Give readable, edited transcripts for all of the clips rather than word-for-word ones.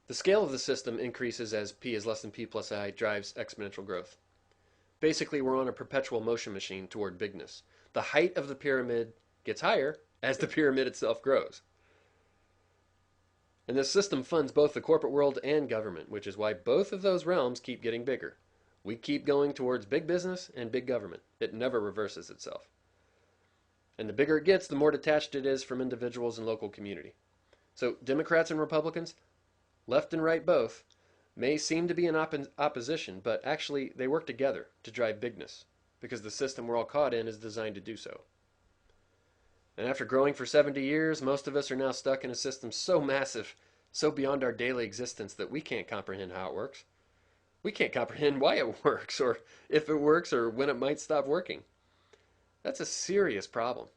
The scale of the system increases as p is less than p plus I drives exponential growth. Basically, we're on a perpetual motion machine toward bigness. The height of the pyramid gets higher as the pyramid itself grows. And this system funds both the corporate world and government, which is why both of those realms keep getting bigger. We keep going towards big business and big government. It never reverses itself. And the bigger it gets, the more detached it is from individuals and local community. So Democrats and Republicans, left and right both, may seem to be in opposition, but actually they work together to drive bigness, because the system we're all caught in is designed to do so. And after growing for 70 years, most of us are now stuck in a system so massive, so beyond our daily existence that we can't comprehend how it works. We can't comprehend why it works, or if it works, or when it might stop working. That's a serious problem.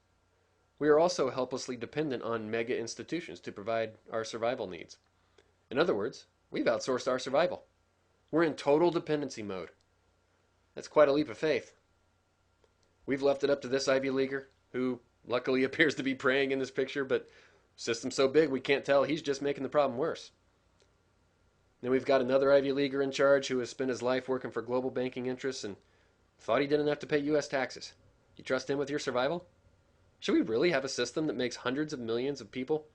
We are also helplessly dependent on mega institutions to provide our survival needs. In other words, we've outsourced our survival. We're in total dependency mode. That's quite a leap of faith. We've left it up to this Ivy Leaguer, who luckily appears to be praying in this picture, but system's so big we can't tell he's just making the problem worse. Then we've got another Ivy Leaguer in charge who has spent his life working for global banking interests and thought he didn't have to pay U.S. taxes. You trust him with your survival? Should we really have a system that makes hundreds of millions of people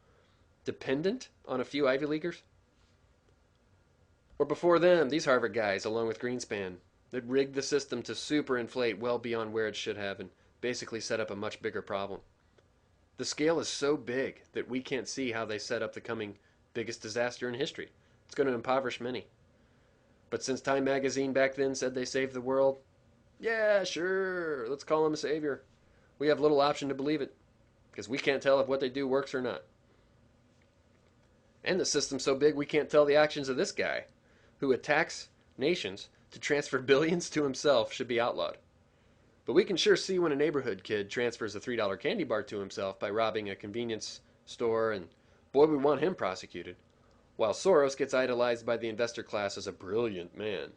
dependent on a few Ivy Leaguers? Or before them, these Harvard guys, along with Greenspan, that rigged the system to superinflate well beyond where it should have and basically set up a much bigger problem. The scale is so big that we can't see how they set up the coming biggest disaster in history. It's going to impoverish many. But since Time magazine back then said they saved the world, yeah, sure, let's call them a savior. We have little option to believe it, because we can't tell if what they do works or not. And the system's so big we can't tell the actions of this guy, who attacks nations to transfer billions to himself, should be outlawed. But we can sure see when a neighborhood kid transfers a $3 candy bar to himself by robbing a convenience store, and boy, we want him prosecuted, while Soros gets idolized by the investor class as a brilliant man.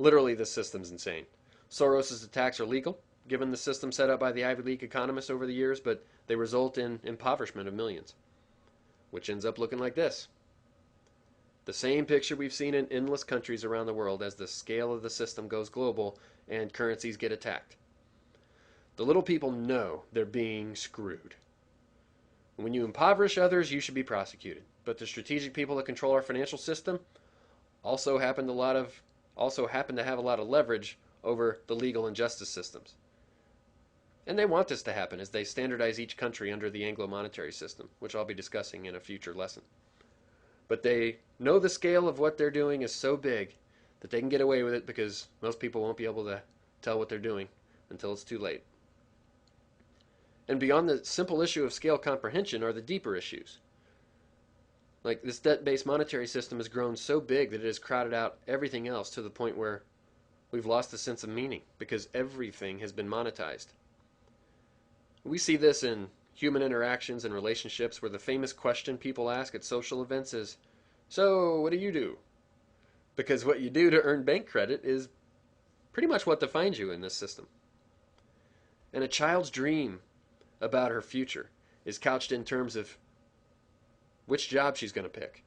Literally, this system's insane. Soros' attacks are legal, given the system set up by the Ivy League economists over the years, but they result in impoverishment of millions, which ends up looking like this. The same picture we've seen in endless countries around the world as the scale of the system goes global and currencies get attacked. The little people know they're being screwed. When you impoverish others, you should be prosecuted. But the strategic people that control our financial system also happen to have a lot of leverage over the legal and justice systems. And they want this to happen as they standardize each country under the Anglo monetary system, which I'll be discussing in a future lesson. But they know the scale of what they're doing is so big that they can get away with it because most people won't be able to tell what they're doing until it's too late. And beyond the simple issue of scale comprehension are the deeper issues. Like, this debt-based monetary system has grown so big that it has crowded out everything else to the point where we've lost the sense of meaning because everything has been monetized. We see this in human interactions and relationships where the famous question people ask at social events is, "So, what do you do?" Because what you do to earn bank credit is pretty much what defines you in this system. And a child's dream about her future is couched in terms of which job she's going to pick,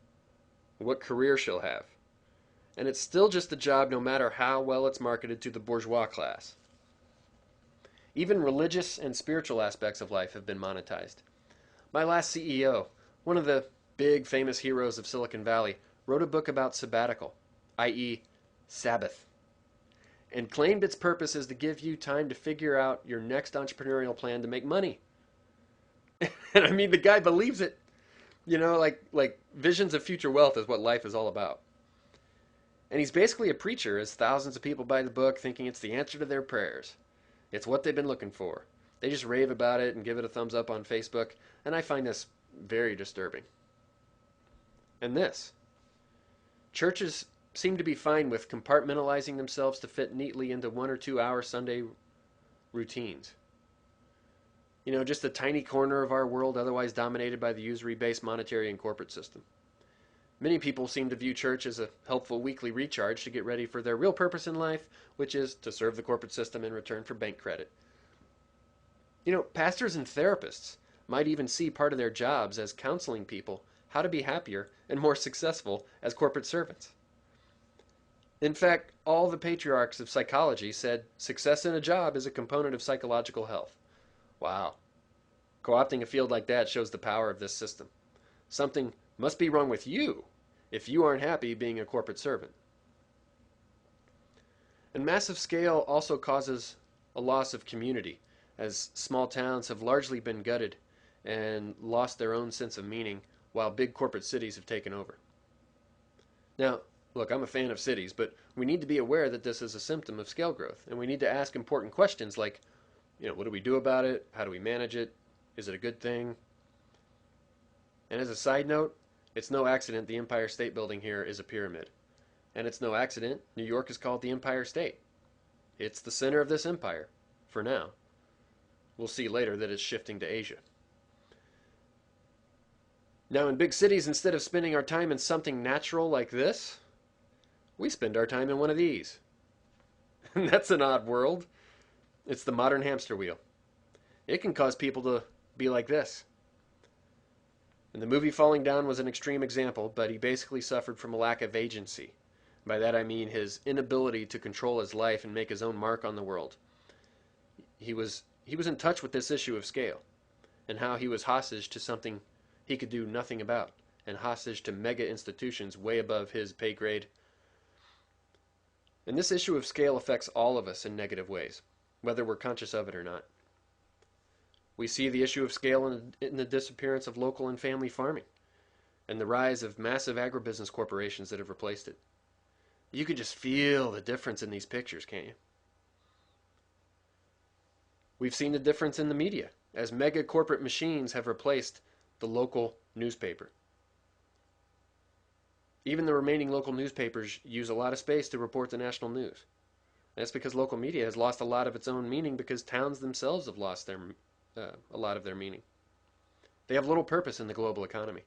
what career she'll have. And it's still just a job no matter how well it's marketed to the bourgeois class. Even religious and spiritual aspects of life have been monetized. My last CEO, one of the big famous heroes of Silicon Valley, wrote a book about sabbatical, i.e., Sabbath, and claimed its purpose is to give you time to figure out your next entrepreneurial plan to make money. And I mean, the guy believes it. You know, like visions of future wealth is what life is all about. And he's basically a preacher as thousands of people buy the book thinking it's the answer to their prayers. It's what they've been looking for. They just rave about it and give it a thumbs up on Facebook, and I find this very disturbing. And this. Churches seem to be fine with compartmentalizing themselves to fit neatly into 1 or 2 hour Sunday routines. You know, just a tiny corner of our world otherwise dominated by the usury-based monetary and corporate system. Many people seem to view church as a helpful weekly recharge to get ready for their real purpose in life, which is to serve the corporate system in return for bank credit. You know, pastors and therapists might even see part of their jobs as counseling people how to be happier and more successful as corporate servants. In fact, all the patriarchs of psychology said success in a job is a component of psychological health. Wow. Co-opting a field like that shows the power of this system. Something must be wrong with you if you aren't happy being a corporate servant. And massive scale also causes a loss of community, as small towns have largely been gutted and lost their own sense of meaning, while big corporate cities have taken over. Now, look, I'm a fan of cities, but we need to be aware that this is a symptom of scale growth, and we need to ask important questions like, what do we do about it? How do we manage it? Is it a good thing? And as a side note, it's no accident the Empire State Building here is a pyramid. And it's no accident New York is called the Empire State. It's the center of this empire, for now. We'll see later that it's shifting to Asia. Now, in big cities, instead of spending our time in something natural like this, we spend our time in one of these. And that's an odd world. It's the modern hamster wheel. It can cause people to be like this. And the movie Falling Down was an extreme example, but he basically suffered from a lack of agency. By that I mean his inability to control his life and make his own mark on the world. He was in touch with this issue of scale, and how he was hostage to something he could do nothing about, and hostage to mega institutions way above his pay grade. And this issue of scale affects all of us in negative ways, whether we're conscious of it or not. We see the issue of scale in the disappearance of local and family farming, and the rise of massive agribusiness corporations that have replaced it. You could just feel the difference in these pictures, can't you? We've seen the difference in the media, as mega corporate machines have replaced the local newspaper. Even the remaining local newspapers use a lot of space to report the national news. That's because local media has lost a lot of its own meaning because towns themselves have lost a lot of their meaning. They have little purpose in the global economy.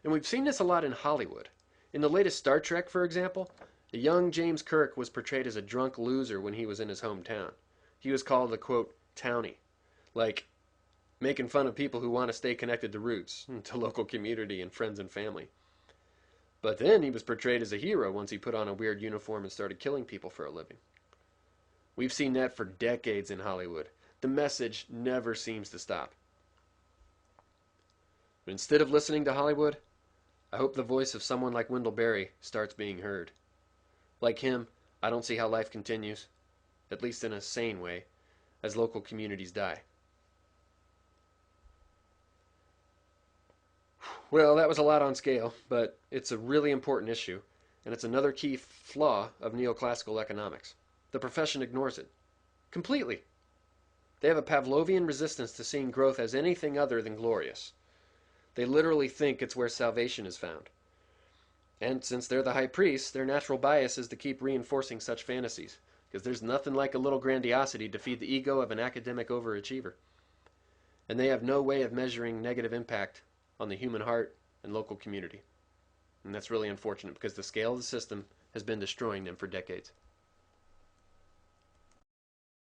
And we've seen this a lot in Hollywood. In the latest Star Trek, for example, the young James Kirk was portrayed as a drunk loser when he was in his hometown. He was called the, quote, townie, like making fun of people who want to stay connected to roots, to local community and friends and family. But then he was portrayed as a hero once he put on a weird uniform and started killing people for a living. We've seen that for decades in Hollywood. The message never seems to stop. But instead of listening to Hollywood, I hope the voice of someone like Wendell Berry starts being heard. Like him, I don't see how life continues, at least in a sane way, as local communities die. Well, that was a lot on scale, but it's a really important issue, and it's another key flaw of neoclassical economics. The profession ignores it. Completely. They have a Pavlovian resistance to seeing growth as anything other than glorious. They literally think it's where salvation is found. And since they're the high priests, their natural bias is to keep reinforcing such fantasies, because there's nothing like a little grandiosity to feed the ego of an academic overachiever. And they have no way of measuring negative impact on the human heart and local community. And that's really unfortunate because the scale of the system has been destroying them for decades.